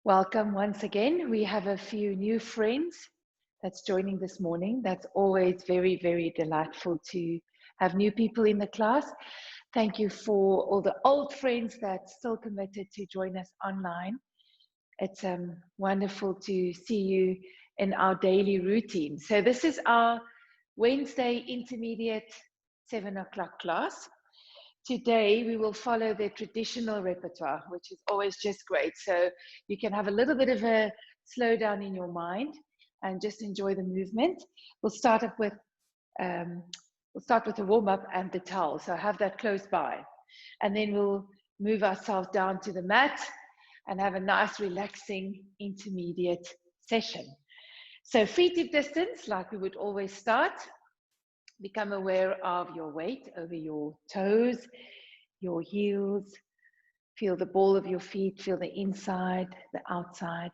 Welcome once again. We have a few new friends that's joining this morning. That's always very, very delightful to have new people in the class. Thank you for all the old friends that's still committed to join us online. It's wonderful to see you in our daily routine. So this is our Wednesday intermediate 7 o'clock class. Today, we will follow the traditional repertoire, which is always just great. So you can have a little bit of a slowdown in your mind and just enjoy the movement. We'll start with a warm-up and the towel. So have that close by. And then we'll move ourselves down to the mat and have a nice, relaxing, intermediate session. So feet hip distance, like we would always start. Become aware of your weight over your toes, your heels. Feel the ball of your feet, feel the inside, the outside.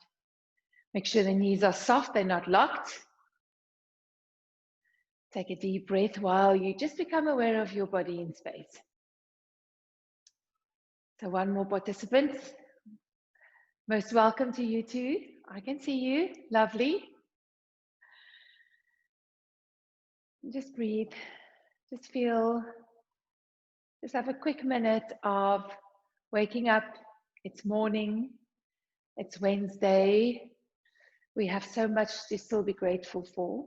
Make sure the knees are soft, they're not locked. Take a deep breath while you just become aware of your body in space. So one more participant. Most welcome to you too. I can see you, lovely. Just breathe, just feel, just have a quick minute of waking up. It's morning, it's Wednesday. We have so much to still be grateful for.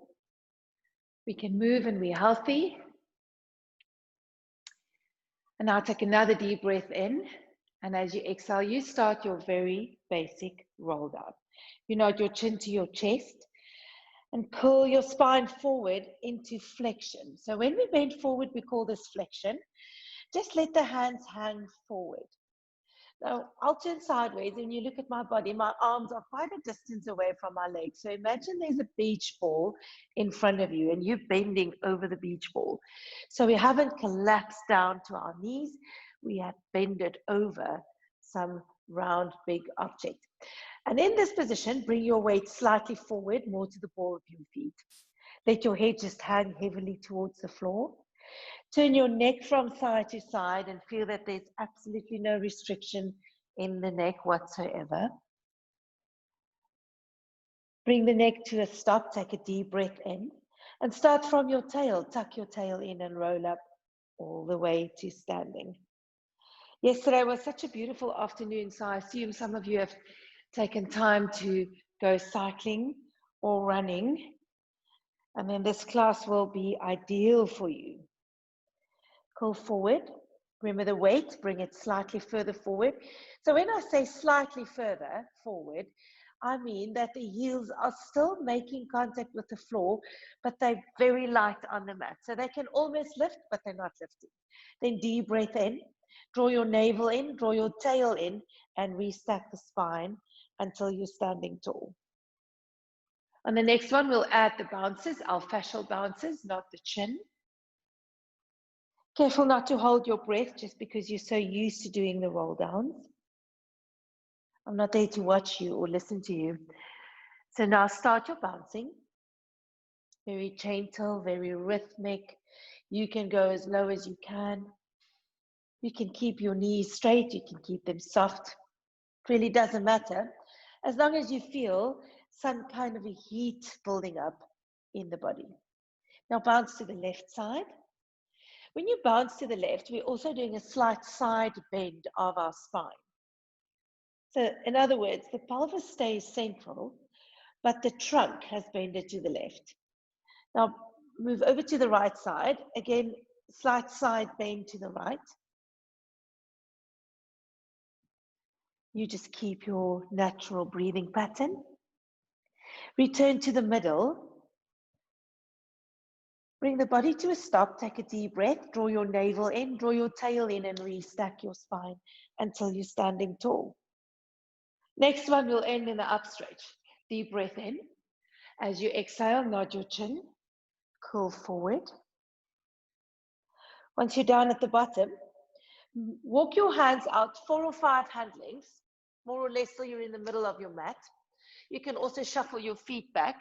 We can move and we're healthy. And now take another deep breath in. And as you exhale, you start your very basic roll down. You nod your chin to your chest. And pull your spine forward into flexion. So when we bend forward, we call this flexion. Just let the hands hang forward. Now, I'll turn sideways. When you look at my body, my arms are quite a distance away from my legs. So imagine there's a beach ball in front of you and you're bending over the beach ball. So we haven't collapsed down to our knees. We have bended over some round, big object. And in this position, bring your weight slightly forward, more to the ball of your feet. Let your head just hang heavily towards the floor. Turn your neck from side to side and feel that there's absolutely no restriction in the neck whatsoever. Bring the neck to a stop, take a deep breath in, and start from your tail. Tuck your tail in and roll up all the way to standing. Yesterday was such a beautiful afternoon, so I assume some of you have taken time to go cycling or running, and then this class will be ideal for you. Curl forward, remember the weight, bring it slightly further forward. So when I say slightly further forward, I mean that the heels are still making contact with the floor, but they're very light on the mat. So they can almost lift, but they're not lifting. Then deep breath in, draw your navel in, draw your tail in, and restack the spine until you're standing tall. On the next one, we'll add the bounces, our fascial bounces, not the chin. Careful not to hold your breath just because you're so used to doing the roll downs. I'm not there to watch you or listen to you. So now start your bouncing. Very gentle, very rhythmic. You can go as low as you can. You can keep your knees straight, you can keep them soft. It really doesn't matter, as long as you feel some kind of a heat building up in the body. Now bounce to the left side. When you bounce to the left, we're also doing a slight side bend of our spine. So in other words, the pelvis stays central, but the trunk has bended to the left. Now move over to the right side. Again, slight side bend to the right. You just keep your natural breathing pattern. Return to the middle. Bring the body to a stop, take a deep breath, draw your navel in, draw your tail in, and restack your spine until you're standing tall. Next one, we'll end in the up stretch. Deep breath in. As you exhale, nod your chin, curl forward. Once you're down at the bottom, walk your hands out 4 or 5 hand lengths, more or less so you're in the middle of your mat. You can also shuffle your feet back.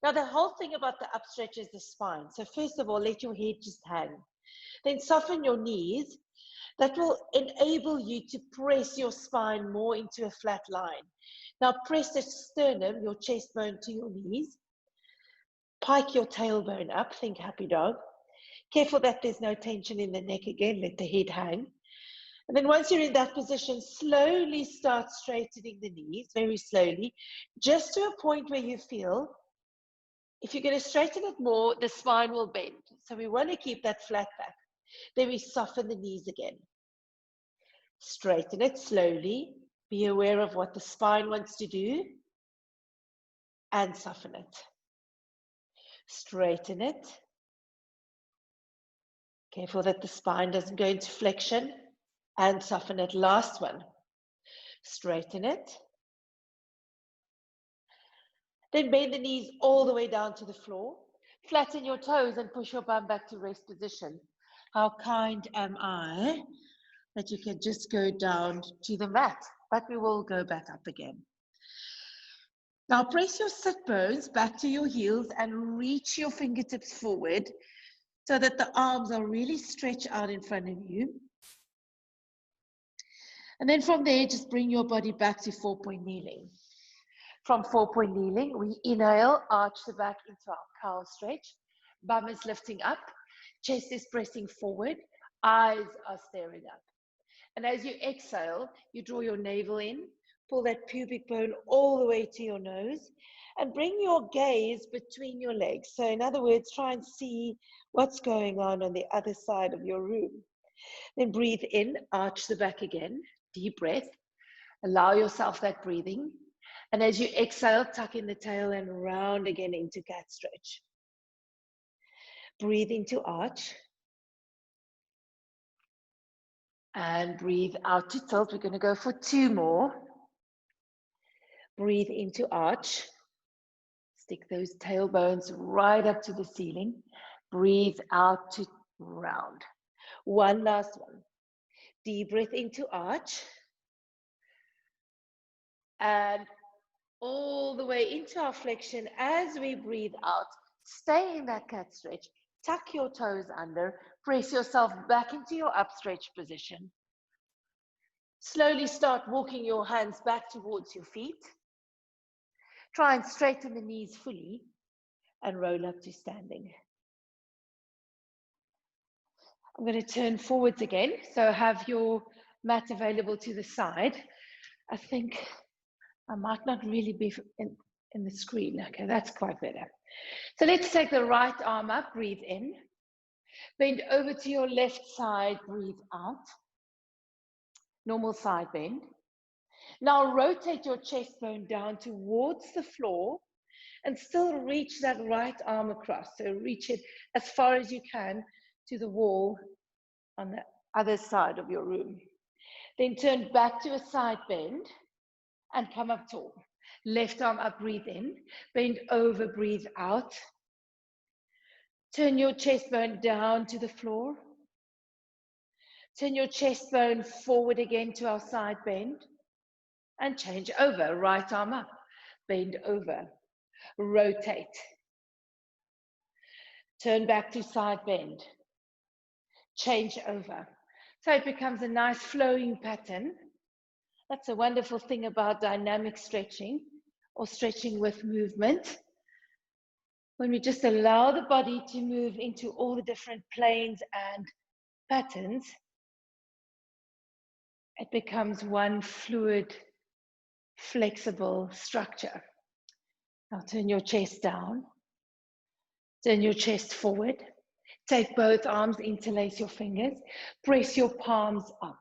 Now, the whole thing about the up stretch is the spine. So first of all, let your head just hang. Then soften your knees That will enable you to press your spine more into a flat line. Now press the sternum, your chest bone, to your knees. Pike your tailbone up, think happy dog. Careful that there's no tension in the neck again, let the head hang. And then once you're in that position, slowly start straightening the knees, very slowly, just to a point where you feel, if you're going to straighten it more, the spine will bend. So we want to keep that flat back. Then we soften the knees again. Straighten it slowly. Be aware of what the spine wants to do and soften it. Straighten it. Careful that the spine doesn't go into flexion and soften it. Last one. Straighten it. Then bend the knees all the way down to the floor. Flatten your toes and push your bum back to rest position. How kind am I that you can just go down to the mat, but we will go back up again. Now press your sit bones back to your heels and reach your fingertips forward so that the arms are really stretched out in front of you. And then from there, just bring your body back to 4-point kneeling. From 4-point kneeling, we inhale, arch the back into our cow stretch. Bum is lifting up, chest is pressing forward, eyes are staring up. And as you exhale, you draw your navel in, pull that pubic bone all the way to your nose, and bring your gaze between your legs. So in other words, try and see what's going on the other side of your room. Then breathe in, arch the back again, deep breath. Allow yourself that breathing. And as you exhale, tuck in the tail and round again into cat stretch. Breathe into arch. And breathe out to tilt. We're going to go for 2 more. Breathe into arch. Stick those tailbones right up to the ceiling. Breathe out to round. One last one. Deep breath into arch. And all the way into our flexion. As we breathe out, stay in that cat stretch. Tuck your toes under. Press yourself back into your up stretch position. Slowly start walking your hands back towards your feet. Try and straighten the knees fully and roll up to standing. I'm going to turn forwards again. So have your mat available to the side. I think I might not really be in the screen. Okay, that's quite better. So let's take the right arm up, breathe in. Bend over to your left side, breathe out. Normal side bend. Now rotate your chest bone down towards the floor and still reach that right arm across. So reach it as far as you can to the wall on the other side of your room. Then turn back to a side bend and come up tall. Left arm up, breathe in. Bend over, breathe out. Turn your chest bone down to the floor. Turn your chest bone forward again to our side bend. And change over, right arm up, bend over, rotate. Turn back to side bend, change over. So it becomes a nice flowing pattern. That's a wonderful thing about dynamic stretching or stretching with movement. When we just allow the body to move into all the different planes and patterns, it becomes one fluid, flexible structure. Now turn your chest down, turn your chest forward, take both arms, interlace your fingers, press your palms up.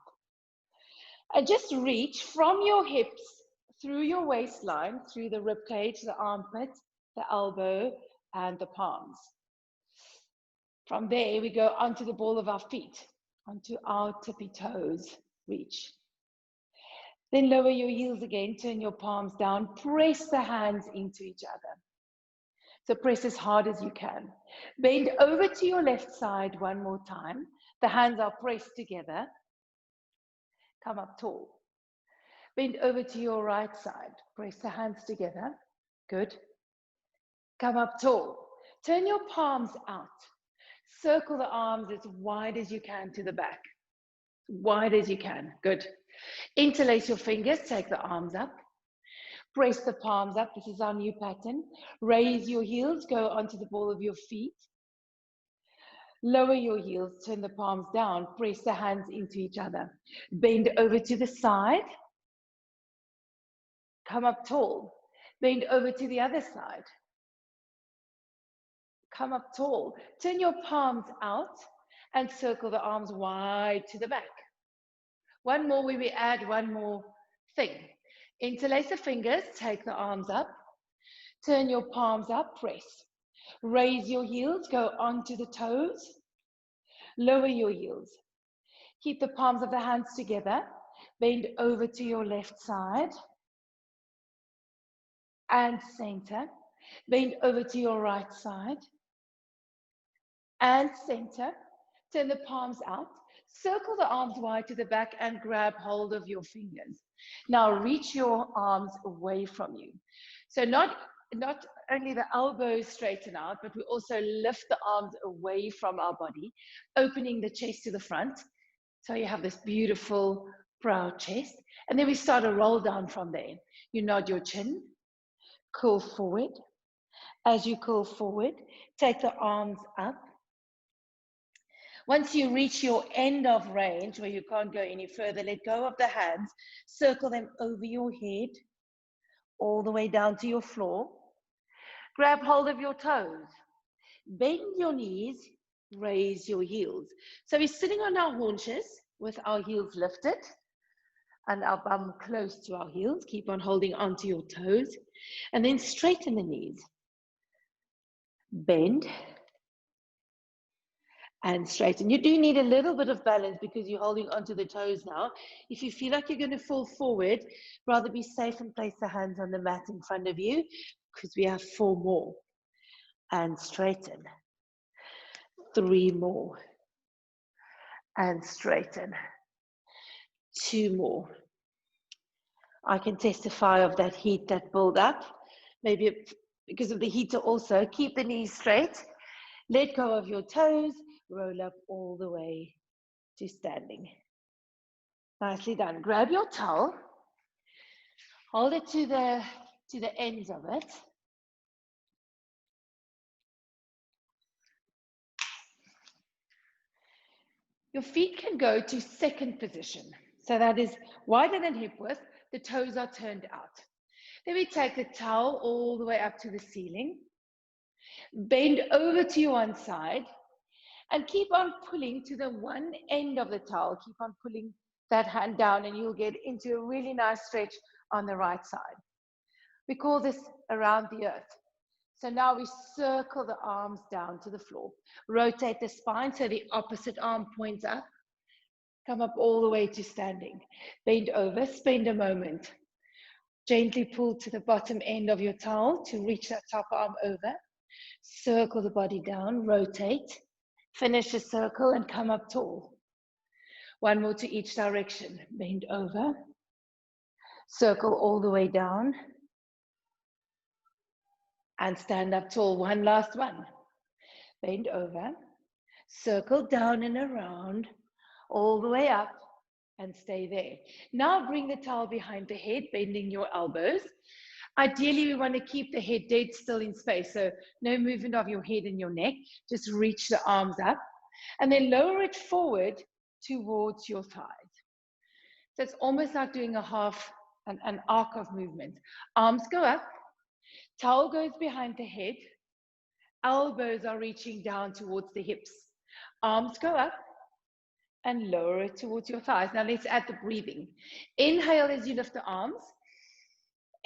And just reach from your hips through your waistline, through the rib cage, the armpit, the elbow, and the palms. From there, we go onto the ball of our feet, onto our tippy toes, reach. Then lower your heels again, turn your palms down, press the hands into each other. So press as hard as you can. Bend over to your left side one more time. The hands are pressed together. Come up tall. Bend over to your right side. Press the hands together. Good. Come up tall. Turn your palms out. Circle the arms as wide as you can to the back. wide as you can. Good. Interlace your fingers, take the arms up. Press the palms up. This is our new pattern. Raise your heels, go onto the ball of your feet. Lower your heels, turn the palms down, press the hands into each other. Bend over to the side. Come up tall. Bend over to the other side. Come up tall. Turn your palms out and circle the arms wide to the back. One more where we add one more thing. Interlace the fingers, take the arms up. Turn your palms up, press. Raise your heels, go onto the toes. Lower your heels. Keep the palms of the hands together. Bend over to your left side. And center. Bend over to your right side. And center. Turn the palms out. Circle the arms wide to the back and grab hold of your fingers. Now reach your arms away from you. So not only the elbows straighten out, but we also lift the arms away from our body, opening the chest to the front. So you have this beautiful, proud chest. And then we start a roll down from there. You nod your chin, curl forward. As you curl forward, take the arms up. Once you reach your end of range, where you can't go any further, let go of the hands, circle them over your head, all the way down to your floor. Grab hold of your toes. Bend your knees, raise your heels. So we're sitting on our haunches with our heels lifted and our bum close to our heels. Keep on holding onto your toes and then straighten the knees. Bend and straighten. You do need a little bit of balance because you're holding onto the toes now. If you feel like you're going to fall forward, rather be safe and place the hands on the mat in front of you because we have 4 more. And straighten. 3 more. And straighten. 2 more. I can testify of that heat that build up. Maybe because of the heater also. Keep the knees straight. Let go of your toes. Roll up all the way to standing. Nicely done. Grab your towel. Hold it to the ends of it. Your feet can go to second position. So that is wider than hip width. The toes are turned out. Then we take the towel all the way up to the ceiling. Bend over to your one side. And keep on pulling to the one end of the towel. Keep on pulling that hand down and you'll get into a really nice stretch on the right side. We call this around the earth. So now we circle the arms down to the floor. Rotate the spine so the opposite arm points up. Come up all the way to standing. Bend over, spend a moment. Gently pull to the bottom end of your towel to reach that top arm over. Circle the body down, rotate. Finish the circle and come up tall. 1 more to each direction. Bend over. Circle all the way down. And stand up tall. 1 last one. Bend over. Circle down and around. All the way up. And stay there. Now bring the towel behind the head, bending your elbows. Ideally, we want to keep the head dead still in space, so no movement of your head and your neck. Just reach the arms up and then lower it forward towards your thighs. So it's almost like doing an arc of movement. Arms go up, towel goes behind the head, elbows are reaching down towards the hips. Arms go up and lower it towards your thighs. Now let's add the breathing. Inhale as you lift the arms.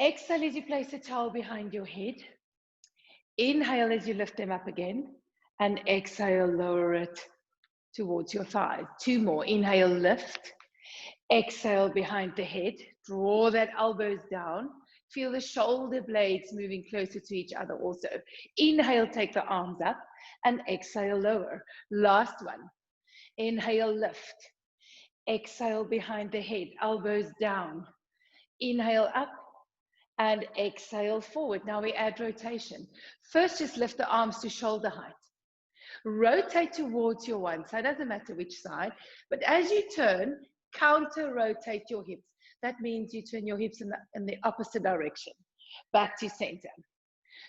Exhale as you place the towel behind your head. Inhale as you lift them up again. And exhale, lower it towards your thighs. 2 more. Inhale, lift. Exhale behind the head. Draw that elbows down. Feel the shoulder blades moving closer to each other also. Inhale, take the arms up. And exhale, lower. Last one. Inhale, lift. Exhale behind the head. Elbows down. Inhale up. And exhale forward. Now we add rotation. First, just lift the arms to shoulder height. Rotate towards your one side, doesn't matter which side, but as you turn, counter rotate your hips. That means you turn your hips in the opposite direction, back to center.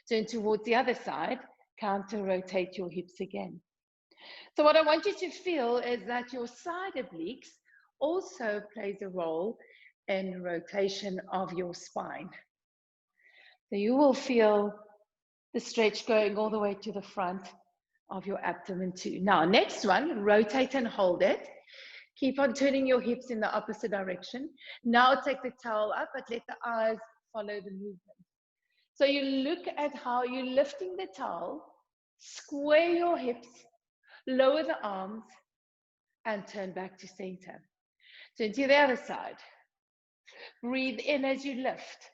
Turn towards the other side, counter rotate your hips again. So what I want you to feel is that your side obliques also plays a role in rotation of your spine. So you will feel the stretch going all the way to the front of your abdomen too. Now, next one, rotate and hold it. Keep on turning your hips in the opposite direction. Now take the towel up, but let the eyes follow the movement. So you look at how you're lifting the towel, square your hips, lower the arms, and turn back to center. Turn to the other side. Breathe in as you lift.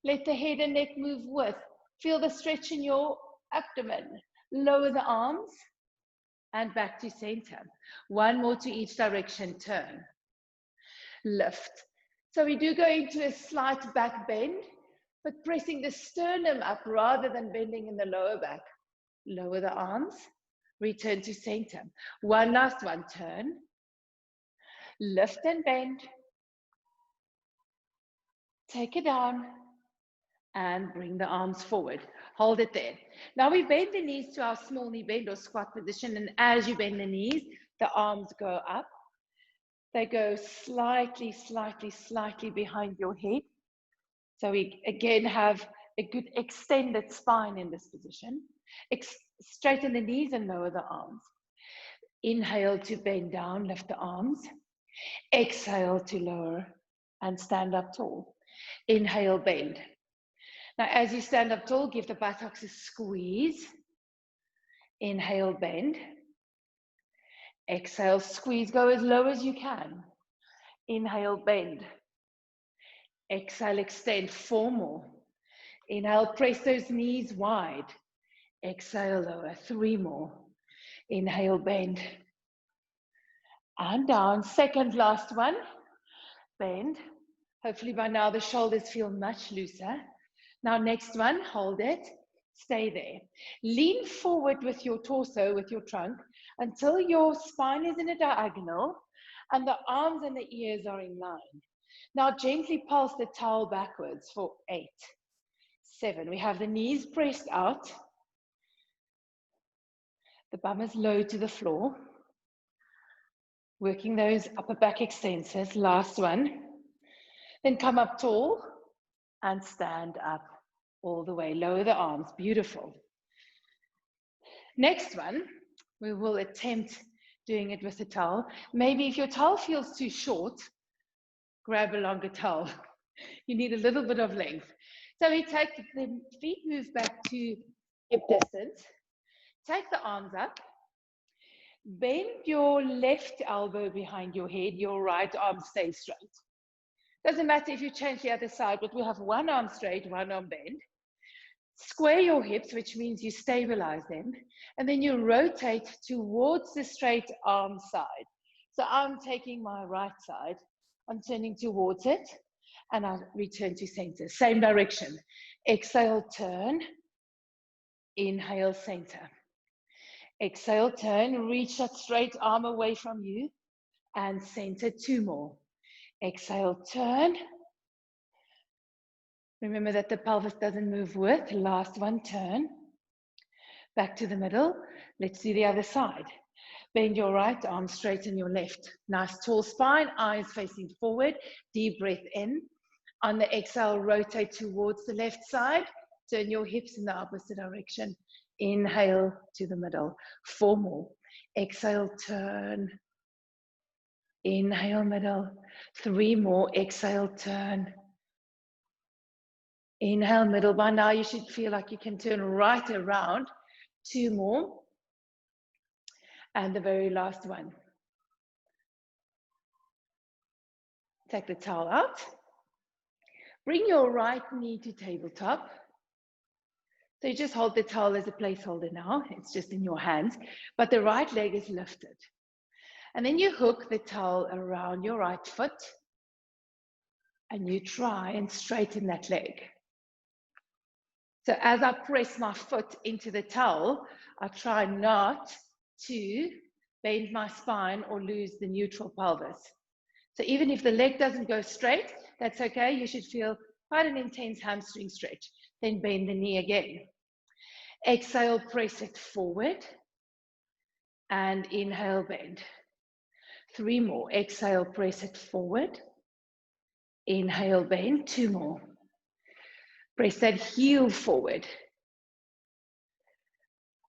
Let the head and neck move with. Feel the stretch in your abdomen. Lower the arms and back to center. One more to each direction, turn. Lift. So we do go into a slight back bend, but pressing the sternum up rather than bending in the lower back. Lower the arms, return to center. One last one, turn. Lift and bend. Take it down and bring the arms forward. Hold it there. Now we bend the knees to our small knee bend or squat position, and as you bend the knees, the arms go up. They go slightly, slightly, slightly behind your head. So we again have a good extended spine in this position. Straighten the knees and lower the arms. Inhale to bend down, lift the arms. Exhale to lower and stand up tall. Inhale, bend. Now, as you stand up tall, give the buttocks a squeeze. Inhale, bend. Exhale, squeeze, go as low as you can. Inhale, bend. Exhale, extend, 4 more. Inhale, press those knees wide. Exhale, lower, 3 more. Inhale, bend. And down, second last one. Bend. Hopefully by now the shoulders feel much looser. Now next one, hold it, stay there. Lean forward with your torso, with your trunk, until your spine is in a diagonal and the arms and the ears are in line. Now gently pulse the towel backwards for 8, 7. We have the knees pressed out. The bum is low to the floor. Working those upper back extensors. Last one. Then come up tall and stand up all the way. Lower the arms. Beautiful. Next one, we will attempt doing it with a towel. Maybe if your towel feels too short, grab a longer towel. You need a little bit of length. So we take the feet, move back to hip distance. Take the arms up. Bend your left elbow behind your head. Your right arm stays straight. Doesn't matter if you change the other side, but we have one arm straight, one arm bend. Square your hips, which means you stabilize them, and then you rotate towards the straight arm side. So I'm taking my right side, I'm turning towards it, and I return to center. Same direction. Exhale, turn. Inhale, center. Exhale, turn. Reach that straight arm away from you, and center. 2 more. Exhale, turn. Remember that the pelvis doesn't move with. Last one, turn. Back to the middle. Let's do the other side. Bend your right arm, straighten your left. Nice tall spine, eyes facing forward. Deep breath in. On the exhale, rotate towards the left side. Turn your hips in the opposite direction. Inhale to the middle. 4 more. Exhale, turn. Inhale, middle. 3 more. Exhale, turn. Inhale, middle. By now you should feel like you can turn right around. 2 more. And the very last one. Take the towel out. Bring your right knee to tabletop. So you just hold the towel as a placeholder now. It's just in your hands. But the right leg is lifted. And then you hook the towel around your right foot. And you try and straighten that leg. So as I press my foot into the towel, I try not to bend my spine or lose the neutral pelvis. So even if the leg doesn't go straight, that's okay. You should feel quite an intense hamstring stretch. Then bend the knee again. Exhale, press it forward. And inhale, bend. 3 more. Exhale, press it forward. Inhale, bend. 2 more. Press that heel forward.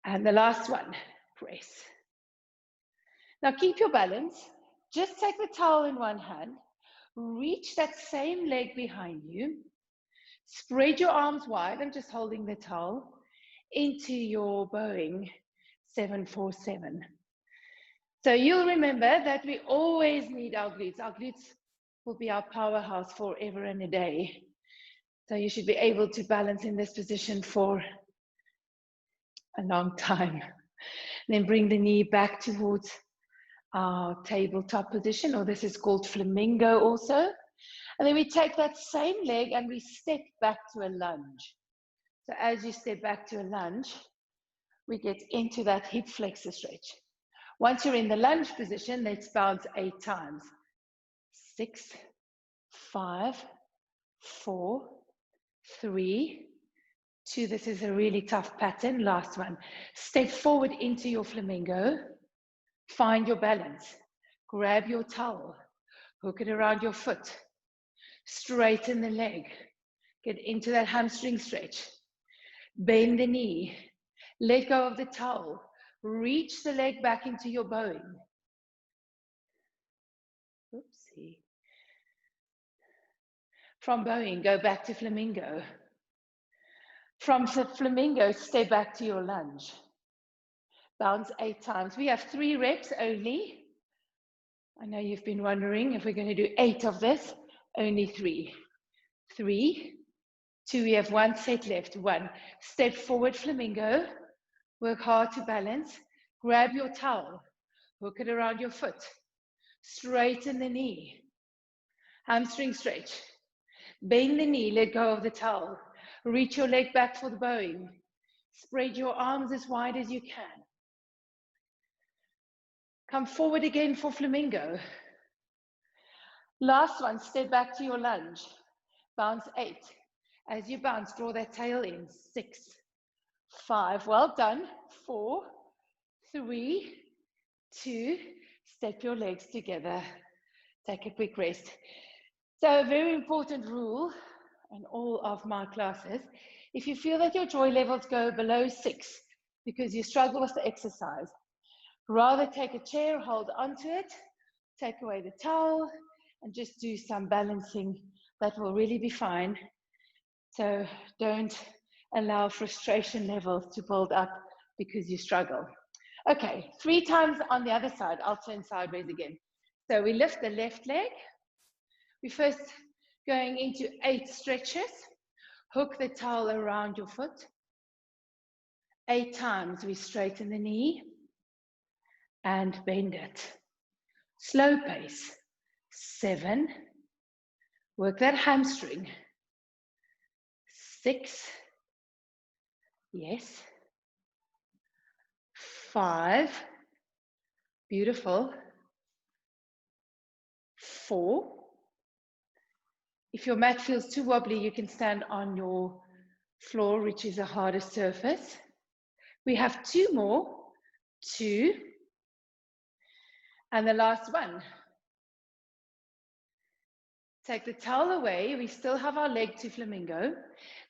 And the last one, press. Now keep your balance. Just take the towel in one hand. Reach that same leg behind you. Spread your arms wide. I'm just holding the towel into your Boeing 747. So you'll remember that we always need our glutes. Our glutes will be our powerhouse forever and a day. So you should be able to balance in this position for a long time. And then bring the knee back towards our tabletop position, or this is called flamingo also. And then we take that same leg and we step back to a lunge. So as you step back to a lunge, we get into that hip flexor stretch. Once you're in the lunge position, let's bounce 8 times. 6, 5, 4, 3, 2. This is a really tough pattern. Last one. Step forward into your flamingo. Find your balance. Grab your towel. Hook it around your foot. Straighten the leg. Get into that hamstring stretch. Bend the knee. Let go of the towel. Reach the leg back into your Boeing. Oopsie. From Boeing, go back to flamingo. From the flamingo, step back to your lunge. Bounce 8 times. We have 3 reps only. I know you've been wondering if we're going to do 8 of this. Only 3. 3, 2, we have 1 set left. 1. Step forward, flamingo. Work hard to balance. Grab your towel. Hook it around your foot. Straighten the knee. Hamstring stretch. Bend the knee, let go of the towel. Reach your leg back for the Boeing. Spread your arms as wide as you can. Come forward again for flamingo. Last one, step back to your lunge. Bounce 8. As you bounce, draw that tail in. 6, 5, well done. 4, 3, 2, step your legs together. Take a quick rest. So a very important rule in all of my classes, if you feel that your joy levels go below 6 because you struggle with the exercise, rather take a chair, hold onto it, take away the towel, and just do some balancing. That will really be fine. So don't allow frustration levels to build up because you struggle. Okay, 3 times on the other side. I'll turn sideways again. So we lift the left leg. We first going into 8 stretches. Hook the towel around your foot. 8 times we straighten the knee and bend it. Slow pace. 7. Work that hamstring. 6. Yes. 5. Beautiful. 4. If your mat feels too wobbly, you can stand on your floor, which is a harder surface. We have 2 more. 2. And the last one. Take the towel away. We still have our leg to flamingo.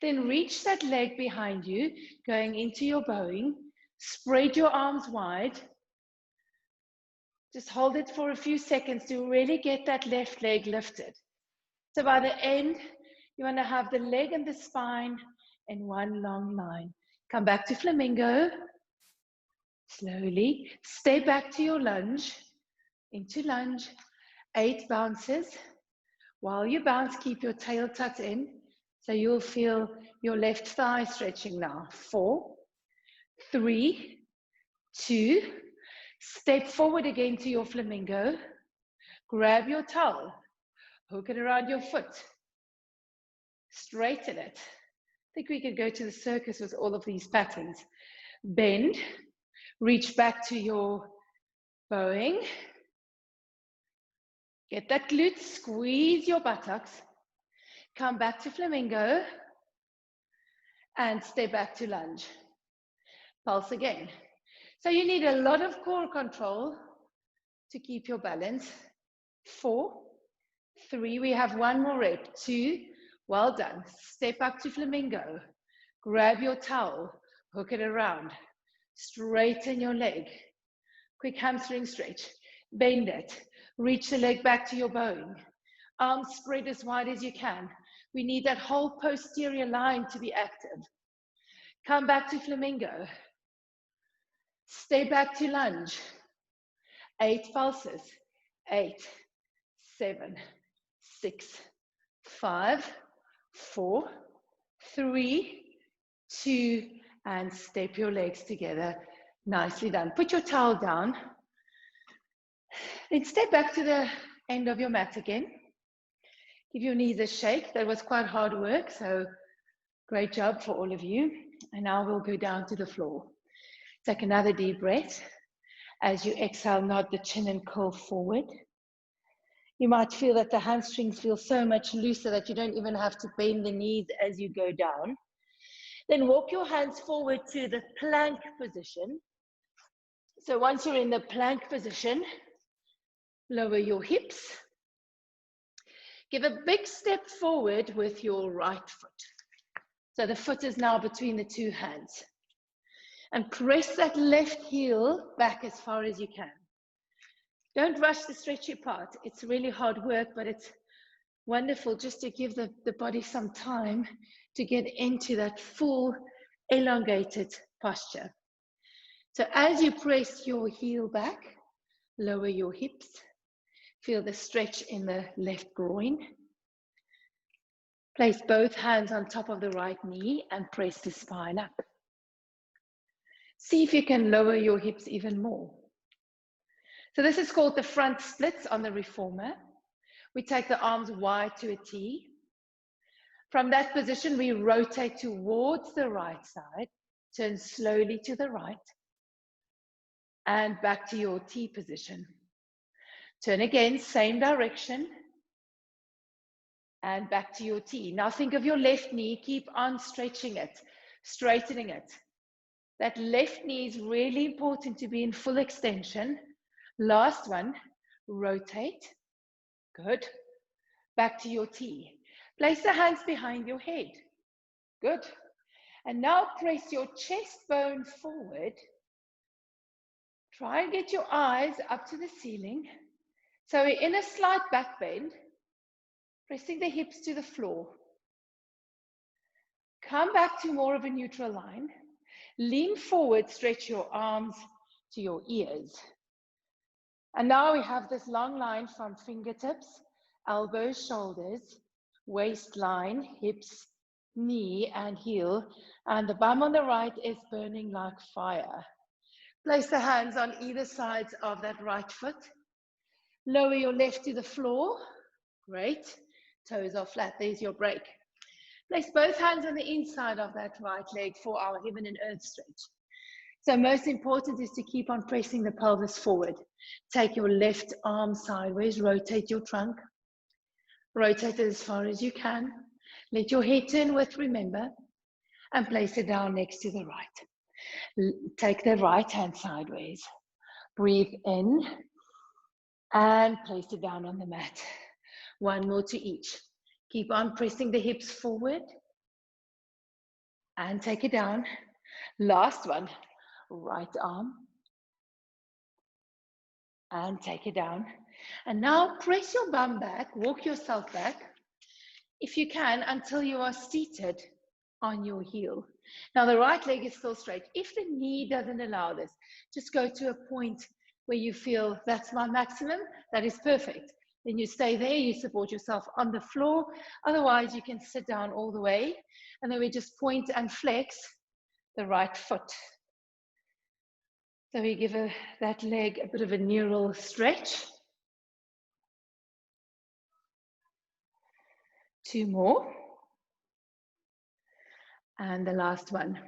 Then reach that leg behind you, going into your bowing. Spread your arms wide. Just hold it for a few seconds to really get that left leg lifted. So by the end, you want to have the leg and the spine in one long line. Come back to flamingo. Slowly. Stay back to your lunge. Into lunge. 8 bounces. While you bounce, keep your tail tucked in. So you'll feel your left thigh stretching now. 4, 3, 2. Step forward again to your flamingo. Grab your towel. Hook it around your foot. Straighten it. I think we could go to the circus with all of these patterns. Bend. Reach back to your bowing. Get that glute, squeeze your buttocks. Come back to flamingo and stay back to lunge. Pulse again. So you need a lot of core control to keep your balance. 4, 3, we have one more rep. 2, well done. Step up to flamingo. Grab your towel, hook it around. Straighten your leg. Quick hamstring stretch. Bend it. Reach the leg back to your bone. Arms spread as wide as you can. We need that whole posterior line to be active. Come back to flamingo. Stay back to lunge. 8 pulses. 8, 7, 6, 5, 4, 3, 2, and step your legs together. Nicely done. Put your towel down. Then step back to the end of your mat again. Give your knees a shake. That was quite hard work, so great job for all of you. And now we'll go down to the floor. Take another deep breath. As you exhale, nod the chin and curl forward. You might feel that the hamstrings feel so much looser that you don't even have to bend the knees as you go down. Then walk your hands forward to the plank position. So once you're in the plank position, lower your hips. Give a big step forward with your right foot. So the foot is now between the two hands. And press that left heel back as far as you can. Don't rush the stretchy part. It's really hard work, but it's wonderful just to give the body some time to get into that full elongated posture. So as you press your heel back, lower your hips. Feel the stretch in the left groin. Place both hands on top of the right knee and press the spine up. See if you can lower your hips even more. So this is called the front splits on the reformer. We take the arms wide to a T. From that position, we rotate towards the right side, turn slowly to the right, and back to your T position. Turn again, same direction, and back to your T. Now think of your left knee, keep on stretching it, straightening it. That left knee is really important to be in full extension. Last one, rotate. Good. Back to your T. Place the hands behind your head. Good. And now press your chest bone forward. Try and get your eyes up to the ceiling. So we're in a slight back bend, pressing the hips to the floor. Come back to more of a neutral line. Lean forward, stretch your arms to your ears. And now we have this long line from fingertips, elbows, shoulders, waistline, hips, knee, and heel. And the bum on the right is burning like fire. Place the hands on either sides of that right foot. Lower your left to the floor. Great. Toes are flat. There's your break. Place both hands on the inside of that right leg for our heaven and earth stretch. So most important is to keep on pressing the pelvis forward. Take your left arm sideways, rotate your trunk. Rotate it as far as you can. Let your head turn with, remember, and place it down next to the right. Take the right hand sideways. Breathe in and place it down on the mat. One more to each. Keep on pressing the hips forward and take it down. Last one. Right arm and take it down. And now press your bum back, walk yourself back, if you can, until you are seated on your heel. Now the right leg is still straight. If the knee doesn't allow this, just go to a point where you feel that's my maximum, that is perfect. Then you stay there, you support yourself on the floor. Otherwise you can sit down all the way, and then we just point and flex the right foot. So we give that leg a bit of a neural stretch. 2 more. And the last one.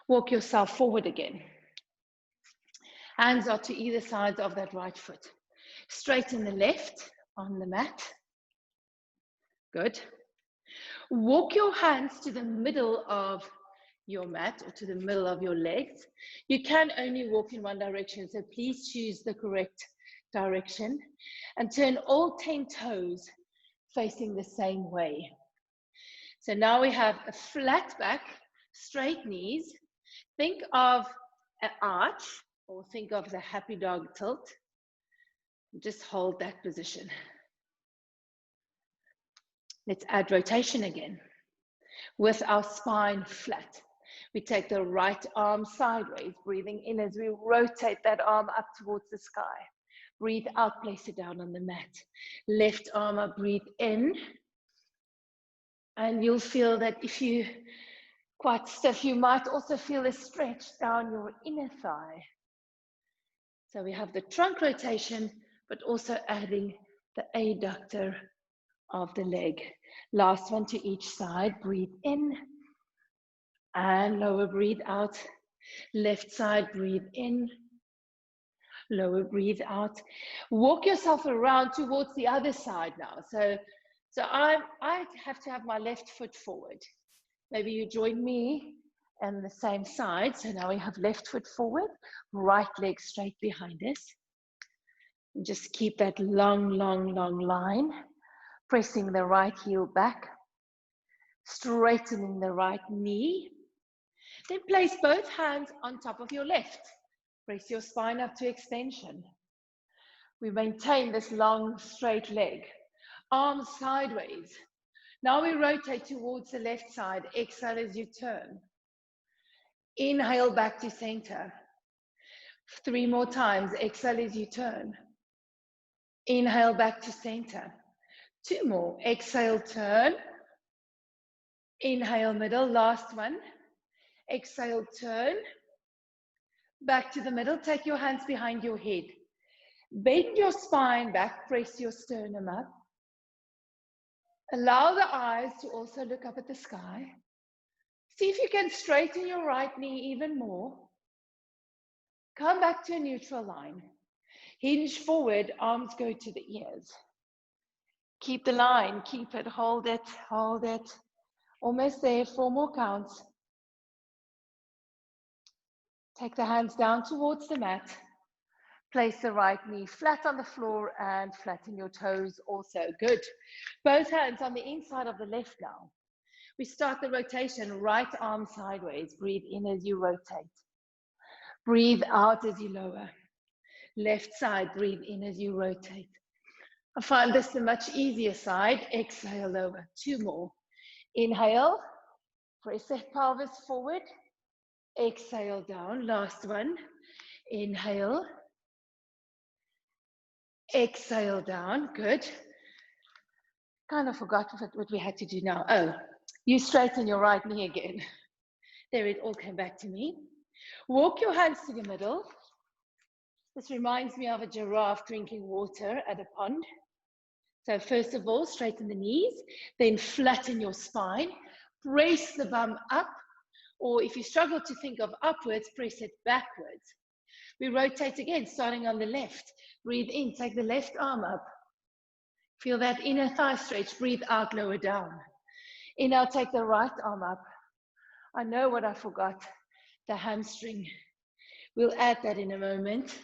Walk yourself forward again. Hands are to either side of that right foot. Straighten the left on the mat. Good. Walk your hands to the middle of your mat or to the middle of your legs. You can only walk in one direction, so please choose the correct direction and turn all 10 toes facing the same way. So now we have a flat back, straight knees. Think of an arch or think of the happy dog tilt. Just hold that position. Let's add rotation again. With our spine flat, we take the right arm sideways, breathing in as we rotate that arm up towards the sky. Breathe out, place it down on the mat. Left arm up, breathe in. And you'll feel that if you're quite stiff, you might also feel a stretch down your inner thigh. So we have the trunk rotation, but also adding the adductor of the leg. Last one to each side. Breathe in and lower, breathe out. Left side, breathe in. Lower, breathe out. Walk yourself around towards the other side now. So I have to have my left foot forward. Maybe you join me on the same side. So now we have left foot forward, right leg straight behind us. And just keep that long, long, long line. Pressing the right heel back. Straightening the right knee. Then place both hands on top of your left. Press your spine up to extension. We maintain this long, straight leg. Arms sideways. Now we rotate towards the left side. Exhale as you turn. Inhale back to center. 3 more times. Exhale as you turn. Inhale back to center. 2 more. Exhale, turn. Inhale, middle. Last one. Exhale, turn. Back to the middle. Take your hands behind your head. Bend your spine back. Press your sternum up. Allow the eyes to also look up at the sky. See if you can straighten your right knee even more. Come back to a neutral line. Hinge forward, arms go to the ears. Keep the line, keep it, hold it, hold it. Almost there, 4 more counts. Take the hands down towards the mat. Place the right knee flat on the floor and flatten your toes also. Good. Both hands on the inside of the left now. We start the rotation, right arm sideways. Breathe in as you rotate. Breathe out as you lower. Left side, breathe in as you rotate. I find this the much easier side. Exhale, lower. 2 more. Inhale. Press that pelvis forward. Exhale down. Last one. Inhale. Exhale down. Good. Kind of forgot what we had to do now. Oh, you straighten your right knee again. There, it all came back to me. Walk your hands to the middle. This reminds me of a giraffe drinking water at a pond. So first of all, straighten the knees, then flatten your spine. Press the bum up, or if you struggle to think of upwards, press it backwards. We rotate again, starting on the left. Breathe in, take the left arm up. Feel that inner thigh stretch. Breathe out, lower down. Inhale, take the right arm up. I know what I forgot, the hamstring. We'll add that in a moment.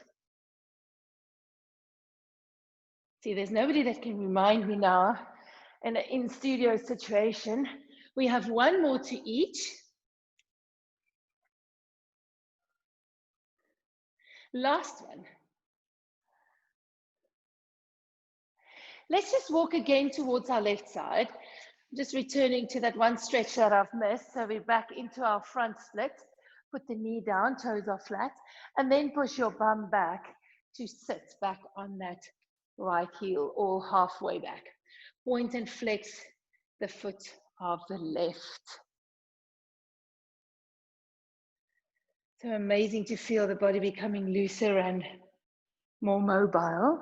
See, there's nobody that can remind me now in an in-studio situation. We have 1 more to each. Last one. Let's just walk again towards our left side. Just returning to that one stretch that I've missed. So we're back into our front split. Put the knee down, toes are flat, and then push your bum back to sit back on that right heel, all halfway back. Point and flex the foot of the left. So amazing to feel the body becoming looser and more mobile.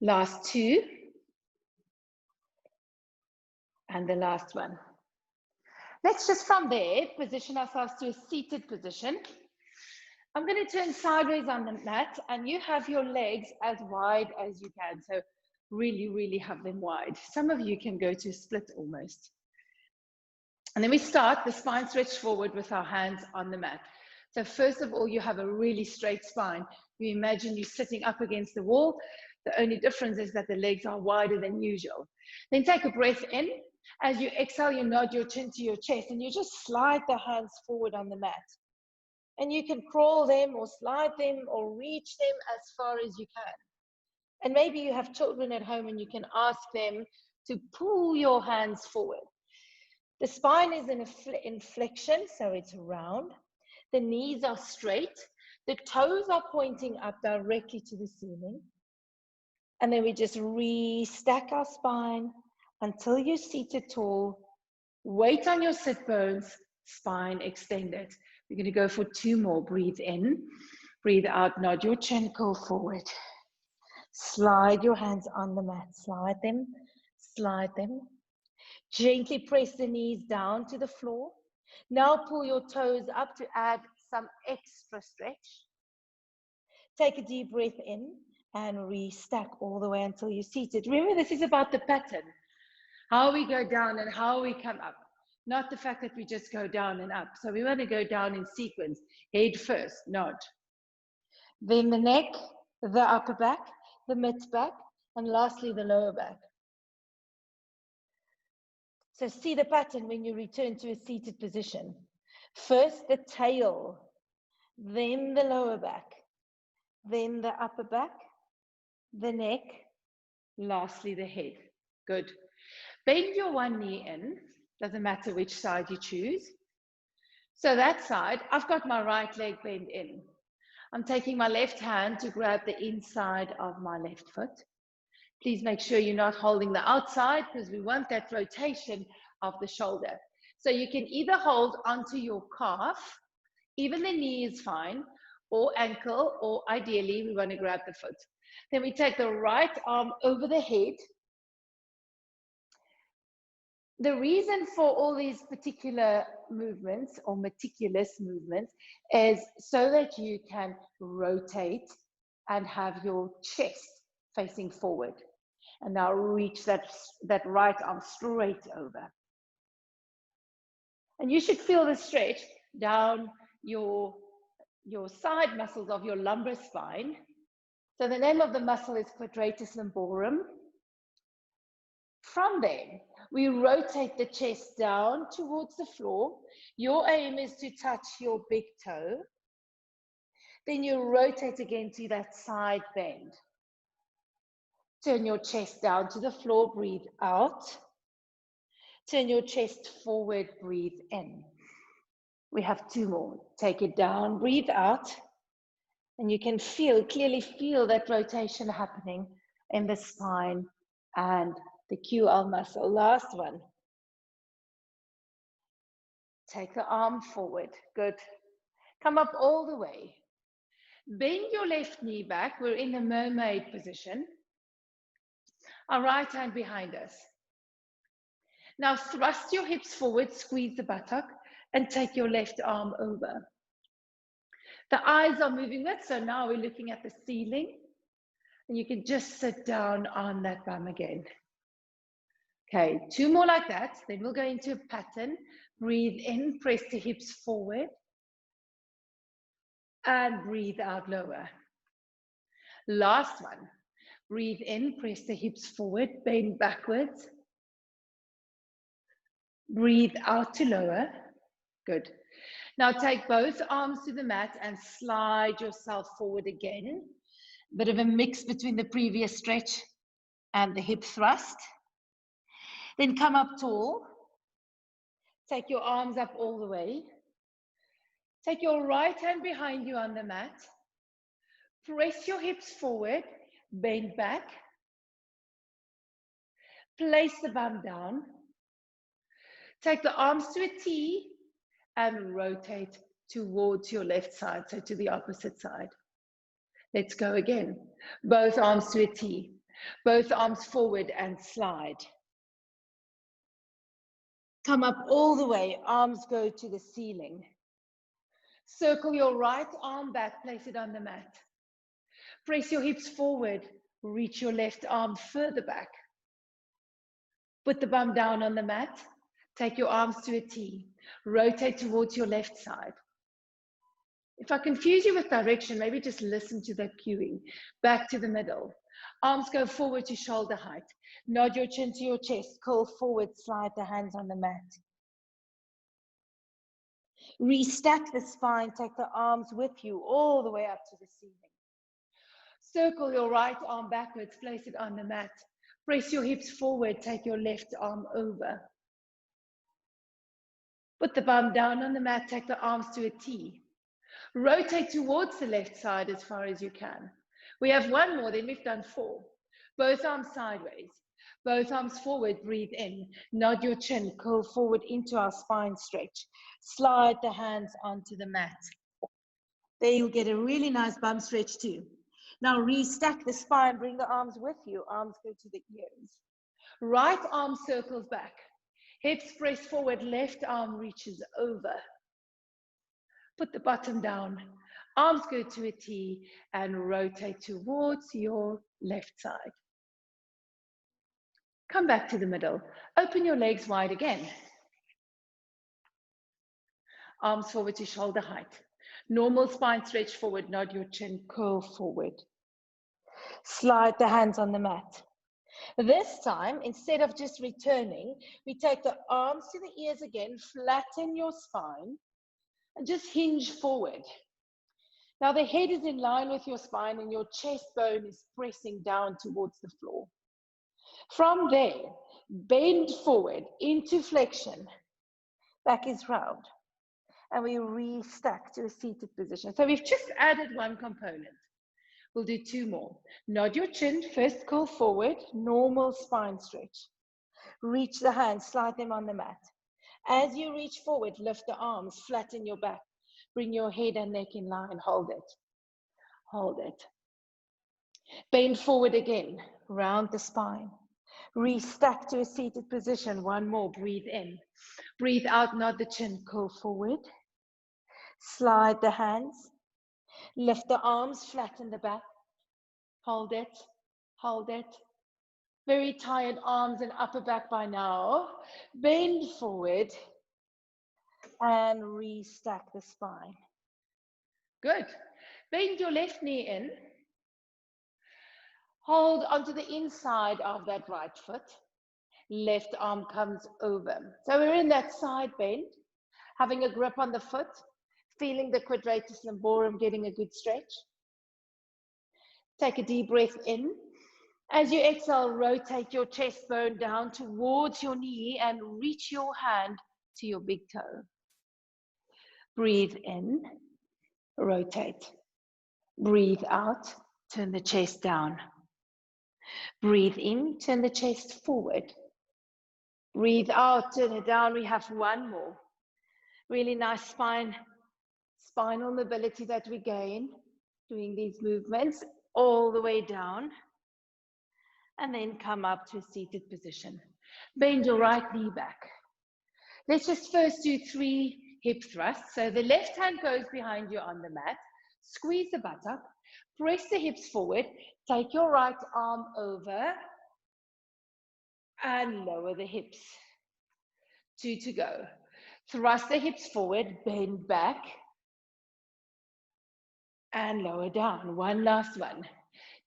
Last 2. And the last one. Let's just from there position ourselves to a seated position. I'm going to turn sideways on the mat, and you have your legs as wide as you can. So really, really have them wide. Some of you can go to a split almost. And then we start the spine stretch forward with our hands on the mat. So first of all, you have a really straight spine. You imagine you're sitting up against the wall. The only difference is that the legs are wider than usual. Then take a breath in. As you exhale, you nod your chin to your chest, and you just slide the hands forward on the mat. And you can crawl them or slide them or reach them as far as you can. And maybe you have children at home and you can ask them to pull your hands forward. The spine is in flexion, so it's round. The knees are straight. The toes are pointing up directly to the ceiling. And then we just restack our spine until you're seated tall. Weight on your sit bones, spine extended. We're going to go for 2 more. Breathe in, breathe out, nod your chin, curl forward. Slide your hands on the mat, slide them, slide them. Gently press the knees down to the floor. Now pull your toes up to add some extra stretch. Take a deep breath in and restack all the way until you're seated. Remember, this is about the pattern, how we go down and how we come up, not the fact that we just go down and up. So we want to go down in sequence. Head first, nod. Then the neck, the upper back, the mid back, and lastly the lower back. So see the pattern when you return to a seated position. First the tail, then the lower back, then the upper back, the neck, lastly the head. Good. Bend your one knee in, doesn't matter which side you choose. So that side, I've got my right leg bent in. I'm taking my left hand to grab the inside of my left foot. Please make sure you're not holding the outside because we want that rotation of the shoulder. So you can either hold onto your calf, even the knee is fine, or ankle, or ideally we want to grab the foot. Then we take the right arm over the head. The reason for all these particular movements or meticulous movements is so that you can rotate and have your chest facing forward. And now reach that right arm straight over. And you should feel the stretch down your side muscles of your lumbar spine. So the name of the muscle is quadratus lumborum. From there, we rotate the chest down towards the floor. Your aim is to touch your big toe. Then you rotate again to that side bend. Turn your chest down to the floor, breathe out. Turn your chest forward, breathe in. We have 2 more. Take it down, breathe out. And you can clearly feel that rotation happening in the spine and the QL muscle. Last one. Take the arm forward. Good. Come up all the way. Bend your left knee back. We're in the mermaid position. Our right hand behind us. Now thrust your hips forward, squeeze the buttock, and take your left arm over. The eyes are moving with, so now we're looking at the ceiling. And you can just sit down on that bum again. Okay, 2 more like that. Then we'll go into a pattern. Breathe in, press the hips forward. And breathe out lower. Last one. Breathe in, press the hips forward, bend backwards. Breathe out to lower. Good. Now take both arms to the mat and slide yourself forward again. Bit of a mix between the previous stretch and the hip thrust. Then come up tall. Take your arms up all the way. Take your right hand behind you on the mat. Press your hips forward, bend back. Place the bum down. Take the arms to a T and rotate towards your left side, so to the opposite side. Let's go again. Both arms to a T. Both arms forward and slide. Come up all the way, arms go to the ceiling. Circle your right arm back, place it on the mat. Press your hips forward, reach your left arm further back. Put the bum down on the mat, take your arms to a T, rotate towards your left side. If I confuse you with direction, maybe just listen to that cueing. Back to the middle. Arms go forward to shoulder height. Nod your chin to your chest, curl forward, slide the hands on the mat. Restack the spine, take the arms with you all the way up to the ceiling. Circle your right arm backwards, place it on the mat. Press your hips forward, take your left arm over. Put the bum down on the mat, take the arms to a T. Rotate towards the left side as far as you can. We have one more, then we've done 4. Both arms sideways. Both arms forward, breathe in. Nod your chin, curl forward into our spine stretch. Slide the hands onto the mat. There you'll get a really nice bum stretch too. Now restack the spine, bring the arms with you. Arms go to the ears. Right arm circles back. Hips press forward, left arm reaches over. Put the bottom down. Arms go to a T and rotate towards your left side. Come back to the middle. Open your legs wide again. Arms forward to shoulder height. Normal spine stretch forward, nod your chin, curl forward. Slide the hands on the mat. This time, instead of just returning, we take the arms to the ears again, flatten your spine, and just hinge forward. Now the head is in line with your spine and your chest bone is pressing down towards the floor. From there, bend forward into flexion. Back is round. And we restack to a seated position. So we've just added one component. We'll do 2 more. Nod your chin, first curl forward, normal spine stretch. Reach the hands, slide them on the mat. As you reach forward, lift the arms, flatten your back. Bring your head and neck in line, hold it. Hold it. Bend forward again, round the spine. Restack to a seated position, 1 more, breathe in. Breathe out, nod the chin, curl forward. Slide the hands, lift the arms, flatten the back. Hold it, hold it. Very tired arms and upper back by now. Bend forward and restack the spine. Good. Bend your left knee in. Hold onto the inside of that right foot. Left arm comes over. So we're in that side bend, having a grip on the foot, feeling the quadratus lumborum, getting a good stretch. Take a deep breath in. As you exhale, rotate your chest bone down towards your knee and reach your hand to your big toe. Breathe in, rotate. Breathe out, turn the chest down. Breathe in, turn the chest forward. Breathe out, turn it down. We have 1 more. Really nice spinal mobility that we gain doing these movements all the way down. And then come up to a seated position. Bend your right knee back. Let's just first do 3 hip thrusts. So the left hand goes behind you on the mat. Squeeze the butt up. Press the hips forward. Take your right arm over. And lower the hips. 2 to go. Thrust the hips forward. Bend back. And lower down. 1 last one.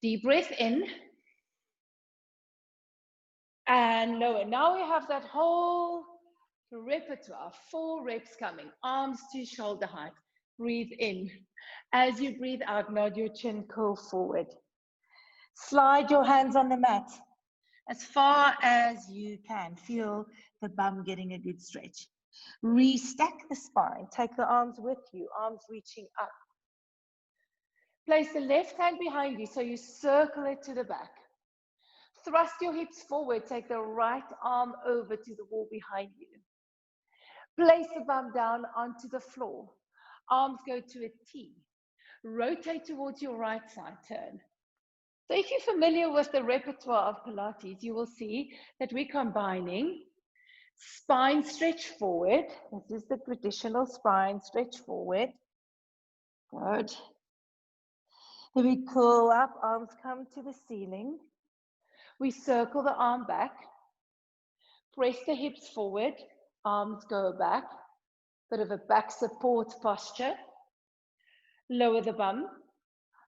Deep breath in. And lower. Now we have that whole repertoire, 4 reps coming. Arms to shoulder height. Breathe in. As you breathe out, nod your chin, curl forward. Slide your hands on the mat as far as you can. Feel the bum getting a good stretch. Restack the spine. Take the arms with you, arms reaching up. Place the left hand behind you so you circle it to the back. Thrust your hips forward, take the right arm over to the wall behind you. Place the bum down onto the floor. Arms go to a T. Rotate towards your right side, turn. So if you're familiar with the repertoire of Pilates, you will see that we're combining spine stretch forward. This is the traditional spine stretch forward. Good. Then we curl up, arms come to the ceiling. We circle the arm back. Press the hips forward, arms go back. Bit of a back support posture. Lower the bum,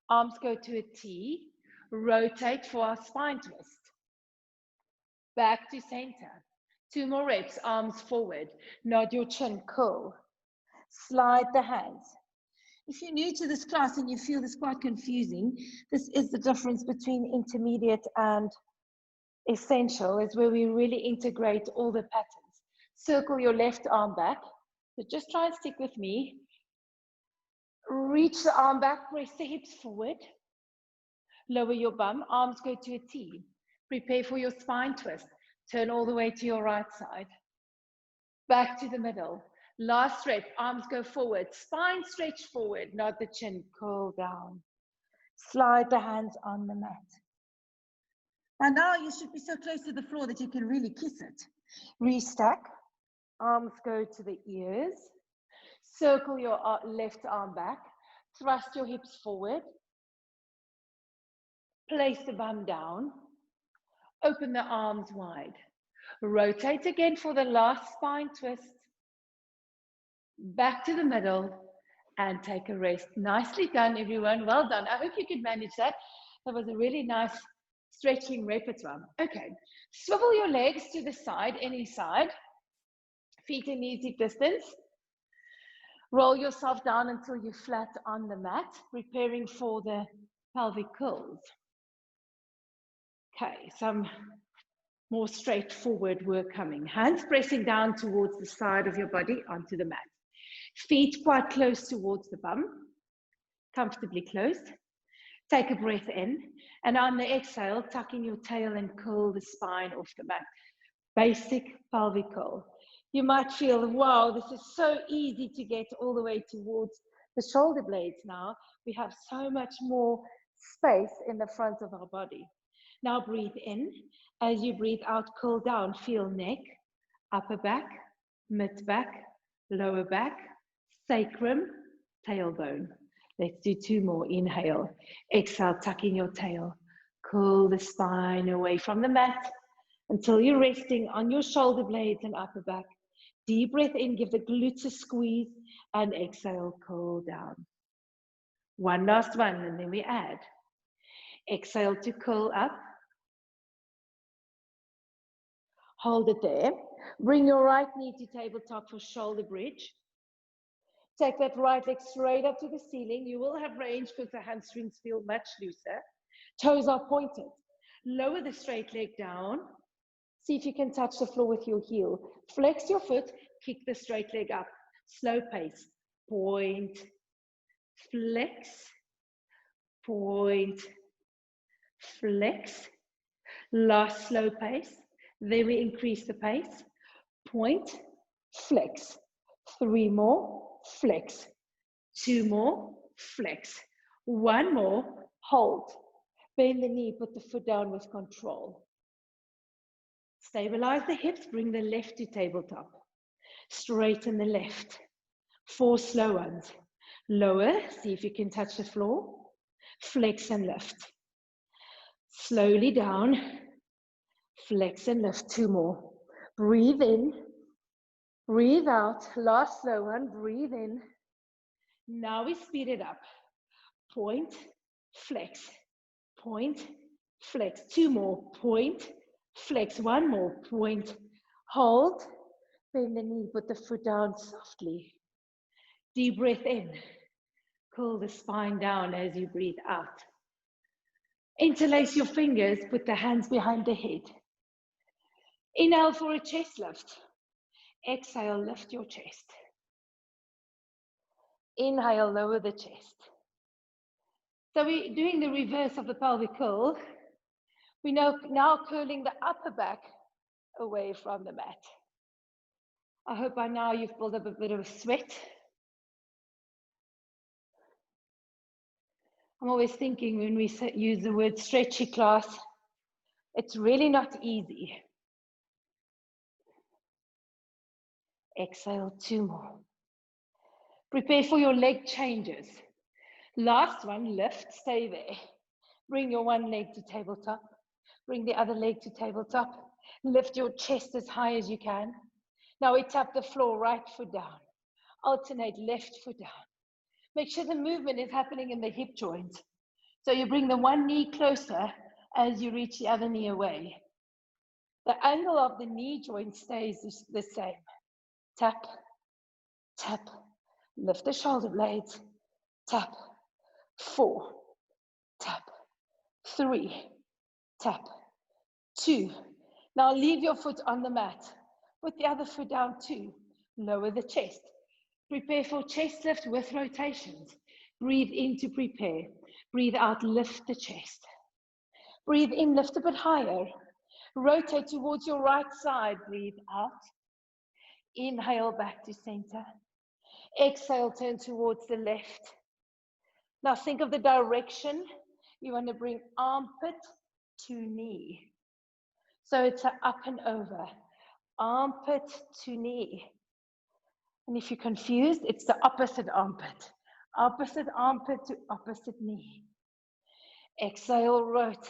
arms go to a T. Rotate for our spine twist. Back to center. 2 more reps, arms forward. Nod your chin, curl. Slide the hands. If you're new to this class and you feel this quite confusing, this is the difference between intermediate and essential, is where we really integrate all the patterns. Circle your left arm back. So just try and stick with me. Reach the arm back, press the hips forward. Lower your bum, arms go to a T. Prepare for your spine twist. Turn all the way to your right side. Back to the middle. Last rep, arms go forward. Spine stretch forward, nod the chin, curl down. Slide the hands on the mat. And now you should be so close to the floor that you can really kiss it. Restack, arms go to the ears. Circle your left arm back. Thrust your hips forward. Place the bum down. Open the arms wide. Rotate again for the last spine twist. Back to the middle and take a rest. Nicely done, everyone. Well done. I hope you could manage that. That was a really nice stretching repertoire. Okay, swivel your legs to the side, any side. Feet in easy distance. Roll yourself down until you're flat on the mat, preparing for the pelvic curls. Okay, some more straightforward work coming. Hands pressing down towards the side of your body onto the mat. Feet quite close towards the bum, comfortably close. Take a breath in, and on the exhale, tucking your tail and curl the spine off the mat. Basic pelvic curl. You might feel, wow, this is so easy to get all the way towards the shoulder blades now. We have so much more space in the front of our body. Now breathe in. As you breathe out, curl down. Feel neck, upper back, mid back, lower back, sacrum, tailbone. Let's do 2 more. Inhale. Exhale, tucking your tail. Curl the spine away from the mat until you're resting on your shoulder blades and upper back. Deep breath in, give the glutes a squeeze, and exhale, curl down. One last one, and then we add. Exhale to curl up. Hold it there. Bring your right knee to tabletop for shoulder bridge. Take that right leg straight up to the ceiling. You will have range because the hamstrings feel much looser. Toes are pointed. Lower the straight leg down. See if you can touch the floor with your heel. Flex your foot, kick the straight leg up. Slow pace. Point, flex, point, flex. Last slow pace. Then we increase the pace. Point, flex. 3 more, flex. 2 more, flex. 1 more, hold. Bend the knee, put the foot down with control. Stabilize the hips, bring the left to tabletop. Straighten the left. 4 slow ones. Lower, see if you can touch the floor. Flex and lift. Slowly down. Flex and lift. 2 more. Breathe in. Breathe out. Last slow one. Breathe in. Now we speed it up. Point, flex. Point, flex. 2 more. Point, flex. 1 more. Point, hold. Bend the knee, put the foot down softly. Deep breath in. Curl the spine down as you breathe out. Interlace your fingers, put the hands behind the head. Inhale for a chest lift. Exhale, lift your chest. Inhale, lower the chest. So we're doing the reverse of the pelvic curl. We know now curling the upper back away from the mat. I hope by now you've built up a bit of sweat. I'm always thinking when we use the word stretchy class, it's really not easy. Exhale, 2 more. Prepare for your leg changes. Last one, lift, stay there. Bring your one leg to tabletop. Bring the other leg to tabletop. Lift your chest as high as you can. Now we tap the floor, right foot down. Alternate left foot down. Make sure the movement is happening in the hip joint. So you bring the one knee closer as you reach the other knee away. The angle of the knee joint stays the same. Tap, tap, lift the shoulder blades, tap, 4, tap, 3, tap, 2. Now leave your foot on the mat. Put the other foot down too. Lower the chest. Prepare for chest lift with rotations. Breathe in to prepare. Breathe out, lift the chest. Breathe in, lift a bit higher. Rotate towards your right side. Breathe out. Inhale back to center. Exhale, turn towards the left. Now think of the direction. You want to bring armpit to knee. So it's an up and over. Armpit to knee. And if you're confused, it's the opposite armpit. Opposite armpit to opposite knee. Exhale, rotate.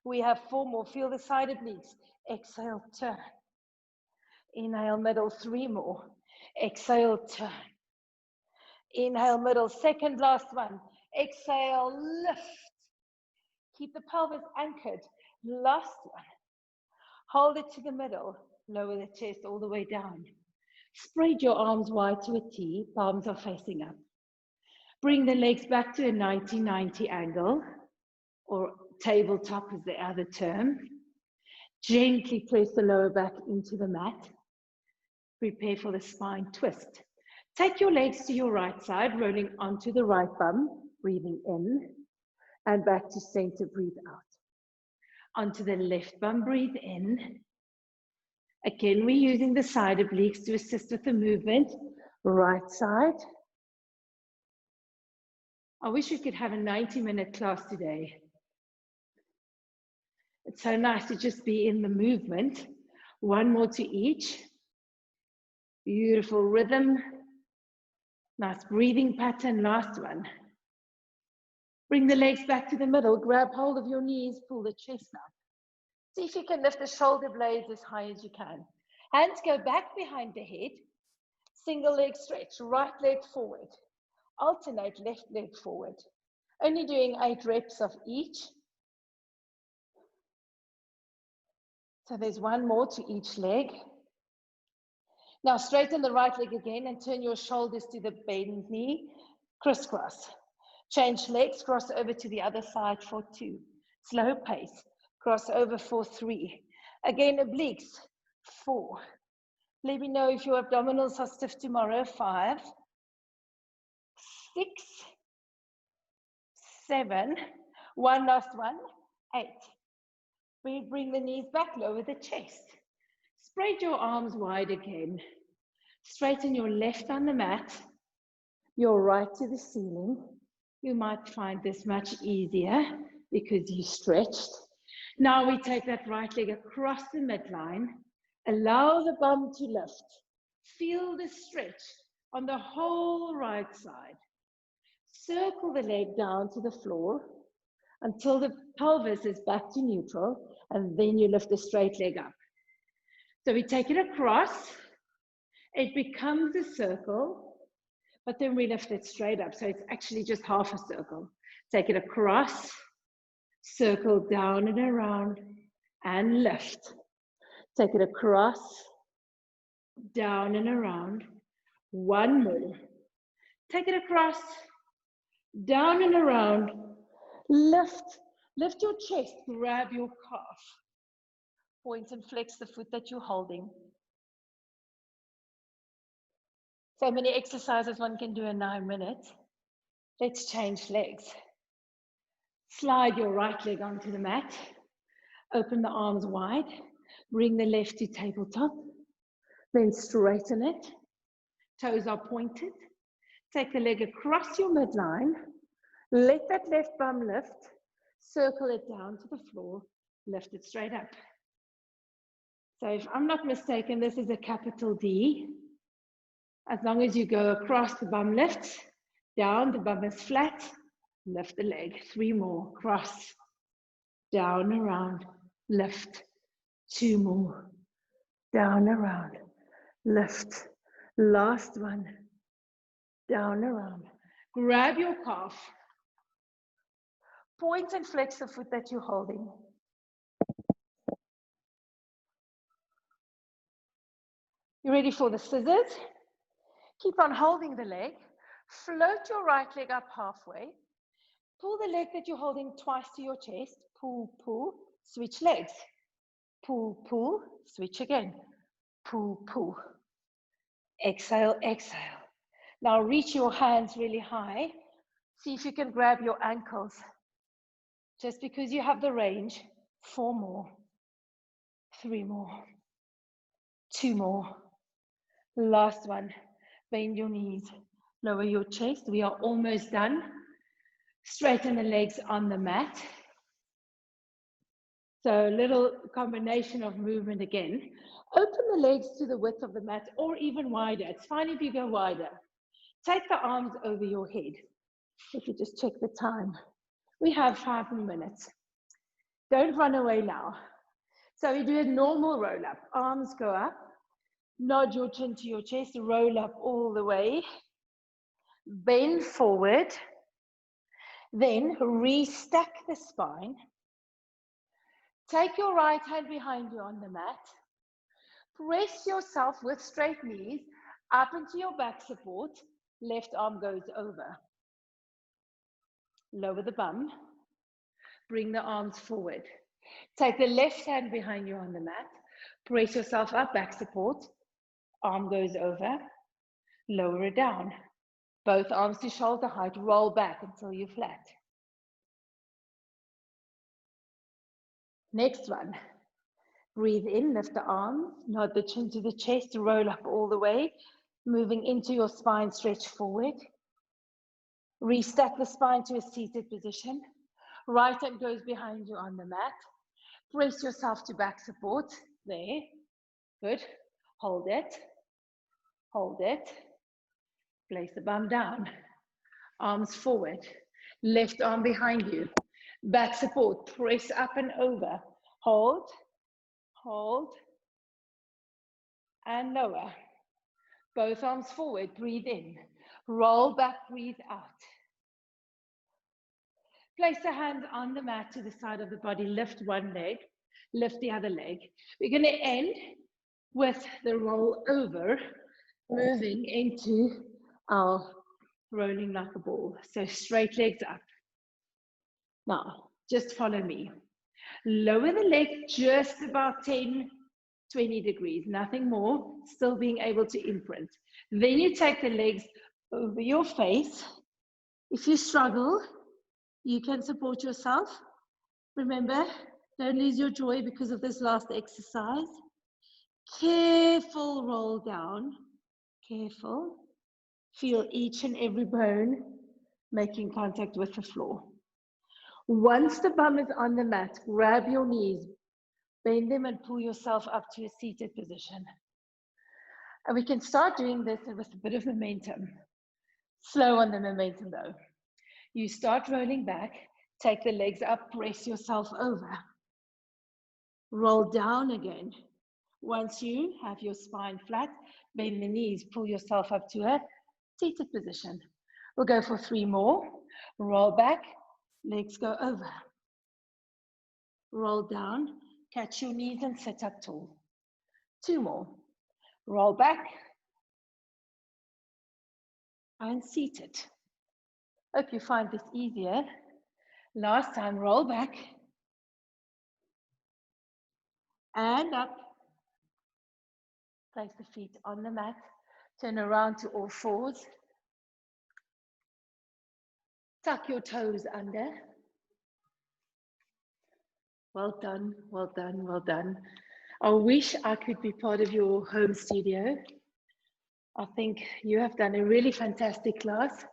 We have 4 more. Feel the side obliques. Exhale, turn. Inhale, middle, 3 more. Exhale, turn. Inhale, middle, second, last one. Exhale, lift. Keep the pelvis anchored. Last one. Hold it to the middle. Lower the chest all the way down. Spread your arms wide to a T. Palms are facing up. Bring the legs back to a 90-90 angle, or tabletop is the other term. Gently press the lower back into the mat. Prepare for the spine twist. Take your legs to your right side, rolling onto the right bum, breathing in, and back to center, breathe out. Onto the left bum, breathe in. Again, we're using the side obliques to assist with the movement. Right side. I wish we could have a 90-minute class today. It's so nice to just be in the movement. 1 more to each. Beautiful rhythm. Nice breathing pattern. Last one. Bring the legs back to the middle. Grab hold of your knees. Pull the chest up. See if you can lift the shoulder blades as high as you can. Hands go back behind the head. Single leg stretch. Right leg forward. Alternate left leg forward. Only doing 8 reps of each. So there's 1 more to each leg. Now straighten the right leg again and turn your shoulders to the bent knee. Crisscross. Change legs, cross over to the other side for 2. Slow pace. Cross over for 3. Again, obliques. 4. Let me know if your abdominals are stiff tomorrow. 5. 6. 7. 1 last one. 8. We bring the knees back, lower the chest. Spread your arms wide again. Straighten your left on the mat, your right to the ceiling. You might find this much easier because you stretched. Now we take that right leg across the midline. Allow the bum to lift. Feel the stretch on the whole right side. Circle the leg down to the floor until the pelvis is back to neutral, and then you lift the straight leg up. So we take it across, it becomes a circle, but then we lift it straight up. So it's actually just half a circle. Take it across, circle down and around, and lift. Take it across, down and around. 1 more. Take it across, down and around. Lift your chest, grab your calf. Point and flex the foot that you're holding. So many exercises one can do in 9 minutes. Let's change legs. Slide your right leg onto the mat. Open the arms wide. Bring the left to tabletop. Then straighten it. Toes are pointed. Take the leg across your midline. Let that left bum lift. Circle it down to the floor. Lift it straight up. So if I'm not mistaken, this is a capital D. As long as you go across, the bum lifts, Down, the bum is flat. Lift the leg. 3 more. Cross. Down, around. Lift. 2 more. Down, around. Lift. Last one. Down, around. Grab your calf. Point and flex the foot that you're holding. You ready for the scissors? Keep on holding the leg. Float your right leg up halfway. Pull the leg that you're holding twice to your chest. Pull, pull, switch legs. Pull, pull, switch again. Pull, pull. Exhale, exhale. Now reach your hands really high. See if you can grab your ankles. Just because you have the range. 4 more. 3 more. 2 more. Last one. Bend your knees. Lower your chest. We are almost done. Straighten the legs on the mat. So a little combination of movement again. Open the legs to the width of the mat or even wider. It's fine if you go wider. Take the arms over your head. If you just check the time. We have 5 minutes. Don't run away now. So we do a normal roll up. Arms go up. Nod your chin to your chest. Roll up all the way. Bend forward. Then restack the spine. Take your right hand behind you on the mat. Press yourself with straight knees up into your back support. Left arm goes over. Lower the bum. Bring the arms forward. Take the left hand behind you on the mat. Press yourself up, back support. Arm goes over. Lower it down. Both arms to shoulder height. Roll back until you're flat. Next one. Breathe in, lift the arms, nod the chin to the chest, roll up all the way, moving into your spine, stretch forward. Restack the spine to a seated position. Right hand goes behind you on the mat. Press yourself to back support. There. Good. Hold it. Hold it. Place the bum down. Arms forward. Left arm behind you. Back support. Press up and over. Hold. Hold. And lower. Both arms forward. Breathe in. Roll back. Breathe out. Place the hands on the mat to the side of the body. Lift one leg. Lift the other leg. We're going to end with the roll over, moving into our rolling like a ball. So straight legs up. Now, just follow me. Lower the leg just about 10, 20 degrees, nothing more, still being able to imprint. Then you take the legs over your face. If you struggle, you can support yourself. Remember, don't lose your joy because of this last exercise. Careful roll down, careful. Feel each and every bone making contact with the floor. Once the bum is on the mat, grab your knees, bend them and pull yourself up to a seated position. And we can start doing this with a bit of momentum. Slow on the momentum though. You start rolling back, take the legs up, press yourself over. Roll down again. Once you have your spine flat, bend the knees, pull yourself up to a seated position. We'll go for 3 more. Roll back, legs go over. Roll down, catch your knees and sit up tall. 2 more. Roll back and seated. Hope you find this easier. Last time, roll back and up. Place the feet on the mat. Turn around to all fours. Tuck your toes under. Well done, well done, well done. I wish I could be part of your home studio. I think you have done a really fantastic class.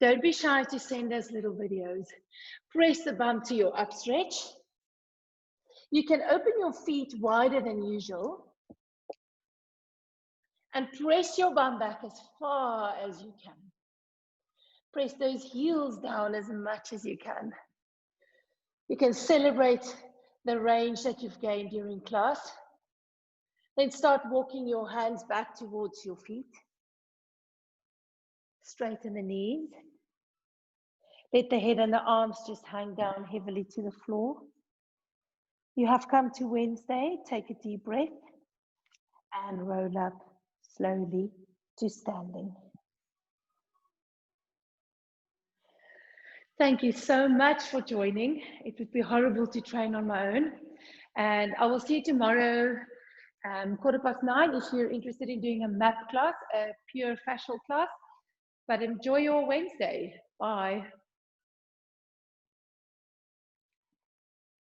Don't be shy to send us little videos. Press the bum to your upstretch. You can open your feet wider than usual. And press your bum back as far as you can. Press those heels down as much as you can. You can celebrate the range that you've gained during class. Then start walking your hands back towards your feet. Straighten the knees. Let the head and the arms just hang down heavily to the floor. You have come to Wednesday. Take a deep breath and roll up slowly to standing. Thank you so much for joining. It would be horrible to train on my own. And I will see you tomorrow, 9:15, if you're interested in doing a MAP class, a pure fascial class. But enjoy your Wednesday. Bye.